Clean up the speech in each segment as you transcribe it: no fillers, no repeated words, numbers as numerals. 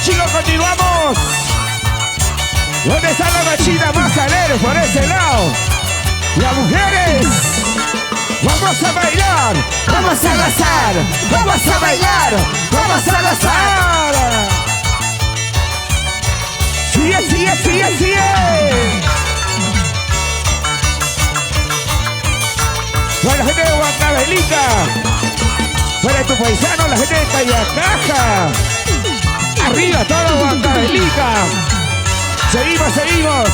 chicos, continuamos. ¿Dónde está la machina más alegre? Por ese lado. Las mujeres, vamos a bailar, vamos a gozar, vamos a bailar, vamos a gozar. Sigue, sigue, sigue, sigue. Para la gente de Huancavelica, para tu paisano, la gente de Cayacaja. Arriba todo Huancavelica. Seguimos, seguimos.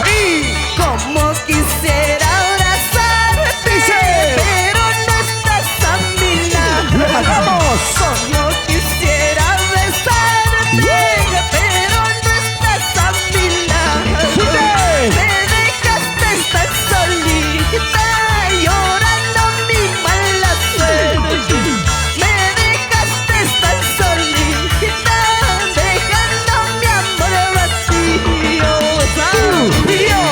Ahí. Como quisiera abrazarte, pero no estás a mi lado. ¡Lo ganamos! Como quisiera besarte, pero no estás a mi lado. ¡Fuerte! Me dejaste tan solita, llorando mi mala suerte. Me dejaste tan solita, dejando mi amor vacío. Tú y yo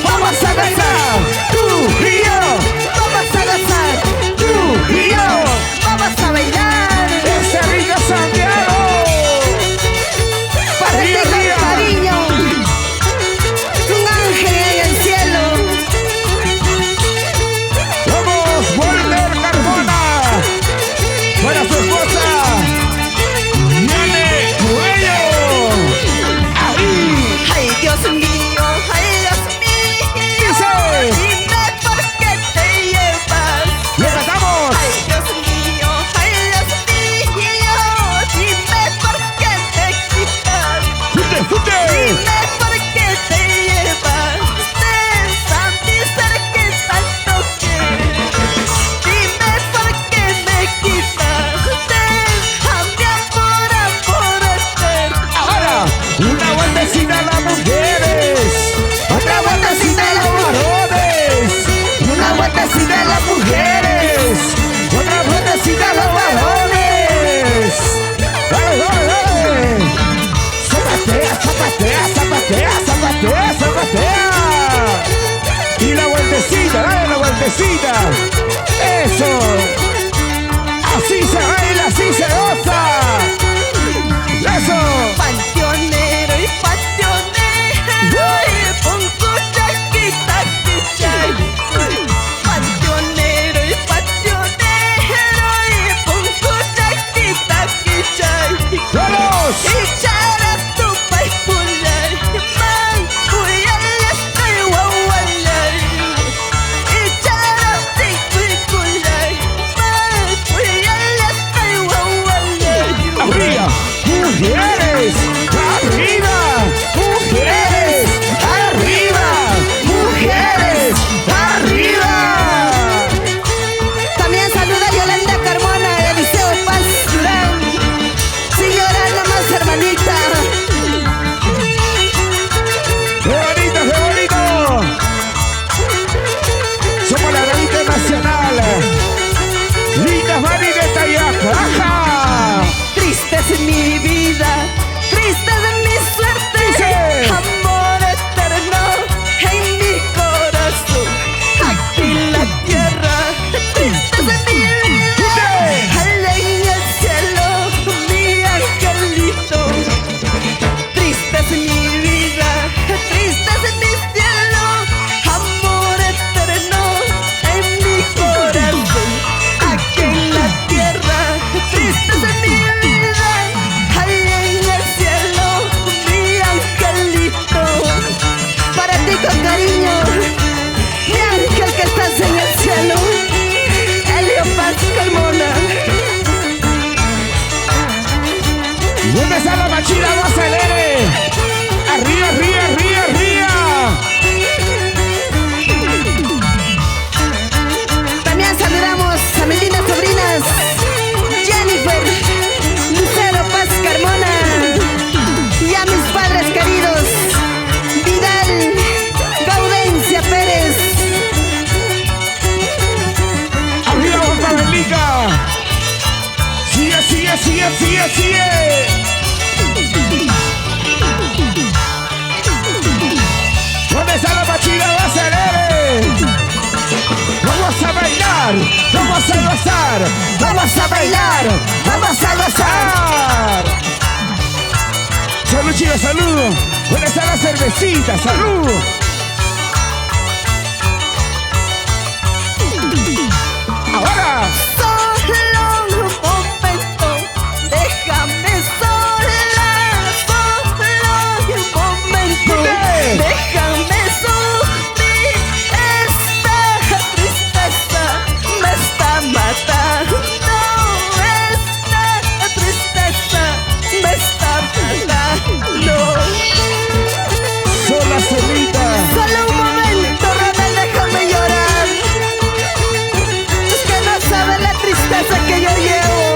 vamos a gozar. Tú y yo Vamos a gozar, tú y yo. vamos a bailar. Ese rico Santiago. Para ti Arriba, con arriba. cariño, un ángel en el cielo. Vamos, Walter Carmona. Para su esposa, Yane Cuello. Ahí. Ay, Dios mío, ay, Dios mío. Dice. Dime por qué te llevas. ¡Lo cantamos! Ay, Dios mío, ay, Dios mío. Dime por qué te quitas. ¡Fute, fute! Dime por qué te llevas a mi ser que tanto quieres. Dime por qué me quitas a mi amor eterno. Ahora, una vueltecita a las mujeres, otra vueltecita a los varones, una vueltecita a las mujeres, otra vueltecita a los varones. ¡Dale, dale, dale! ¡Zapatea, zapatea, zapatea, zapatea, zapatea! Y la vueltecita, dale la vueltecita. ¡Eso! Así se baila, así se goza. ¡Eso! Panteonero y panteonero y pongo chaquita quichay. Panteonero y panteonero y pongo chaquita quichay. ¡Vamos! Ichara tu paipullay, man kuyay estoy wawalay. Ichara ti kukulay, man kuyay estoy wawalay. ¡Arriba! ¡Mujeres! ¡Arriba! ¡Mujeres! ¡Arriba! ¡Mujeres! ¡Arriba! También saluda a Yolanda Carmona de Liceo Paz Durán. Sin llorar nomás, hermanita. ¡Qué bonito, qué bonito! Somos la gran internacional. ¡Lindas Mari de Tayacaja! Triste es mi vida, triste es mi suerte. Dice. Amor eterno en mi corazón. Aquí en la tierra, triste es mi vida. Allá en el cielo, mi angelito. Triste es mi vida, triste es mi cielo. Amor eterno en mi corazón. Aquí en la tierra, triste es mi vida. Allá en el cielo, mi angelito. Para ti con cariño, mi ángel que estás en el cielo. Elio Paz Carmona. ¿Dónde está la machina más alegre? ¡Arriba, arriba, arriba, arriba! También saludamos a mis lindas sobrinas Jennifer, Lucero Paz Carmona y a mis padres queridos Vidal, Gaudencia Pérez. ¡Arriba, Huancavelica! ¡Sigue, sigue, sigue, sigue, sigue! ¿Dónde está la machina más alegre? ¡Vamos a bailar! ¡Vamos a gozar! gozar, vamos a bailar, vamos a gozar. Salud, chicos, salud. ¿Dónde está la cervecita? Salud. Ahora. Solo un momento, déjame sola, solo un momento. Déjame sufrir, esta tristeza me está matando. Esta tristeza me está matando. Sola, solita. Solo un momento, Ronald, déjame llorar. Es que no sabes la tristeza que yo llevo.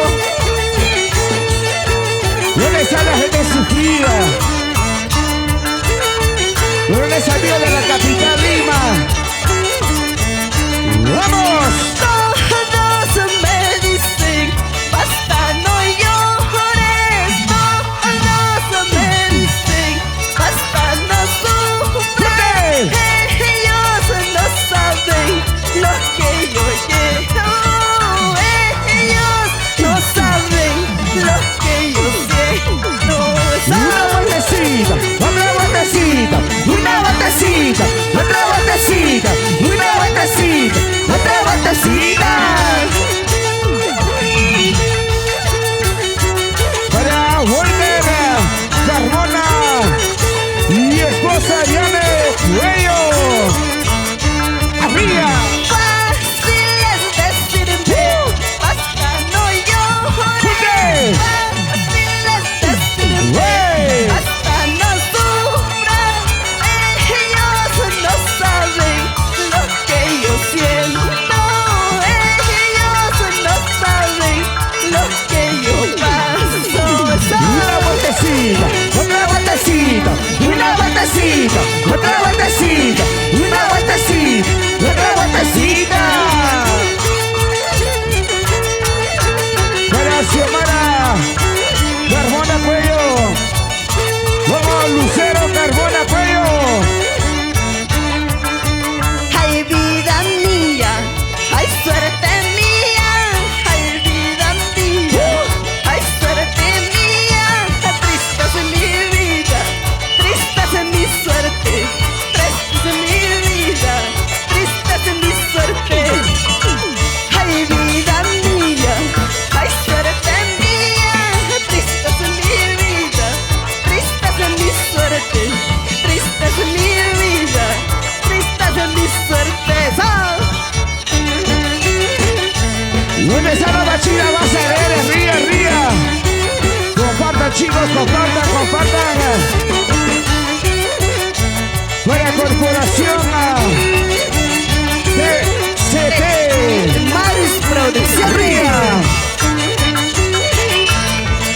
¿Dónde está la gente sufrida? ¿Dónde salió de la capital Lima? ¡Vamos! Todos me dicen, basta, no llores. Todos me dicen, basta, no sufras. Ellos no saben lo que yo llevo. Ellos no saben lo que yo siento. Una vueltecita, otra vueltecita, una vueltecita, otra vueltecita, una vueltecita, otra vueltecita. Para Walter Carmona y esposa Diane Cuello. ¡Arriba! Fácil es decirme, basta, no llores. Fácil es decirme, basta, no sufras. Ellos no saben lo que yo siento. Ellos no saben lo que yo paso. Una vueltecita, otra vueltecita, una vueltecita, otra vueltecita, una vueltecita, otra vueltecita. Para Xiomara Carmona Cuello. Vamos, Lucero Carmona Cuello. Ay, vida mía, ay, suerte mía, ay, vida mía, ay, suerte mía. Triste es mi vida, triste es mi suerte, triste es mi vida, triste es mi suerte. Ay, vida mía, ay, suerte mía, triste es mi vida, triste es mi suerte, triste es mi vida, triste es mi suerte. ¿Dónde está la bachilla? Vas a leer, ría, ría. Compartan, chicos, compartan, compartan. Buena corporación TCT. Maris Producción. Ría.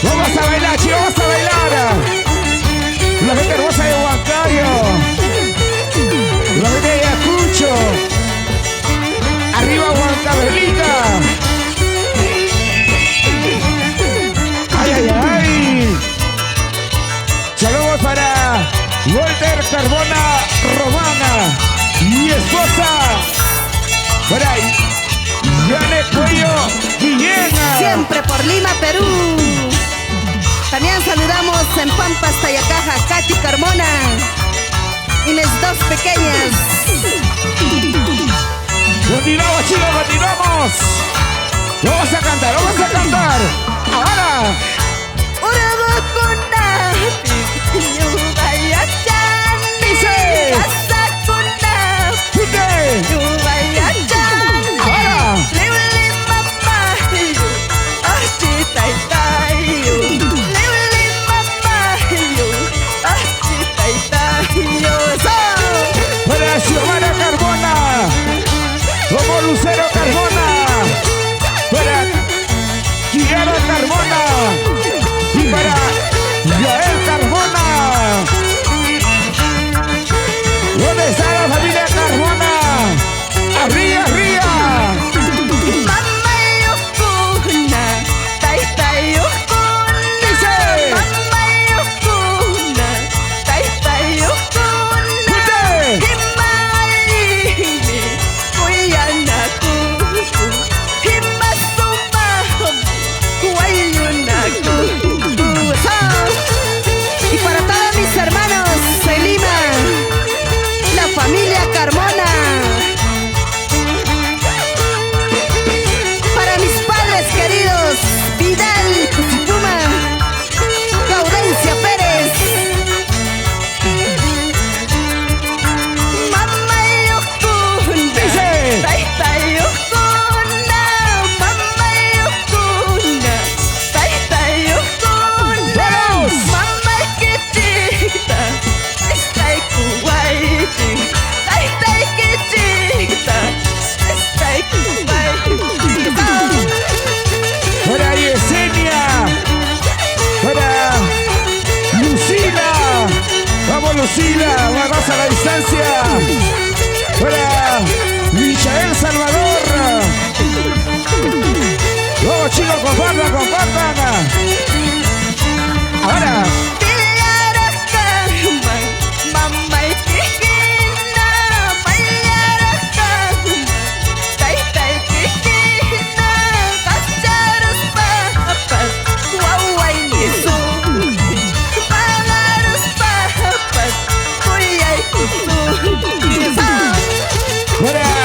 Vamos a bailar, chicos, vamos a bailar. La gente hermosa de Huancayo. La gente de Ayacucho. Arriba Huancavelica. Ay, ay, ay. Saludos para Walter Carmona Romana y esposa. Por ahí. Diane Cuello Guillena. Siempre por Lima, Perú. También saludamos en Pampas, Tayacaja, Katy Carmona y mis dos pequeñas. Continuamos, chicos, continuamos. Vamos a cantar, vamos a cantar. Ahora. Dice. Para Xiomara Carmona. Como Lucero Carmona. Para Kiara Carmona. Y para Yael Carmona. ¿Dónde está la familia Carmona? ¡Arriba, arriba!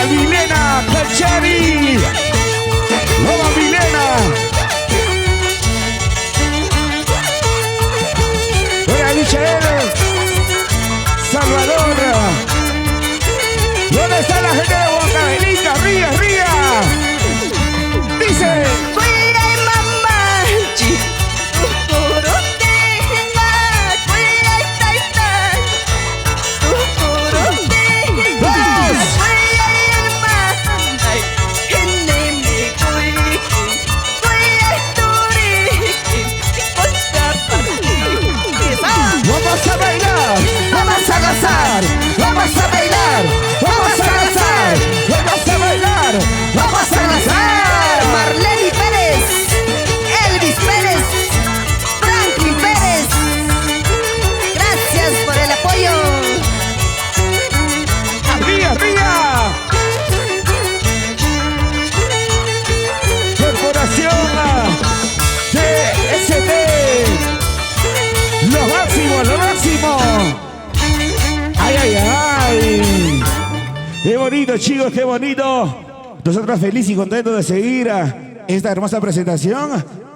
Para Milena Cachari. Vamos, Milena. Hola, Michael. Salvador. ¿Dónde está la gente de Huancavelica? Ría, ría. Dice. Vamos a bailar, vamos a gozar, vamos a bailar, vamos a gozar, vamos a bailar, vamos a gozar. Marlene Pérez, Elvis Pérez, Franklin Pérez, gracias por el apoyo. ¡Arriba, arriba! Corporación TST. Lo máximo, lo máximo. Ay, ay, ay. Qué bonito, chicos, qué bonito. Nosotros felices y contentos de seguir esta hermosa presentación.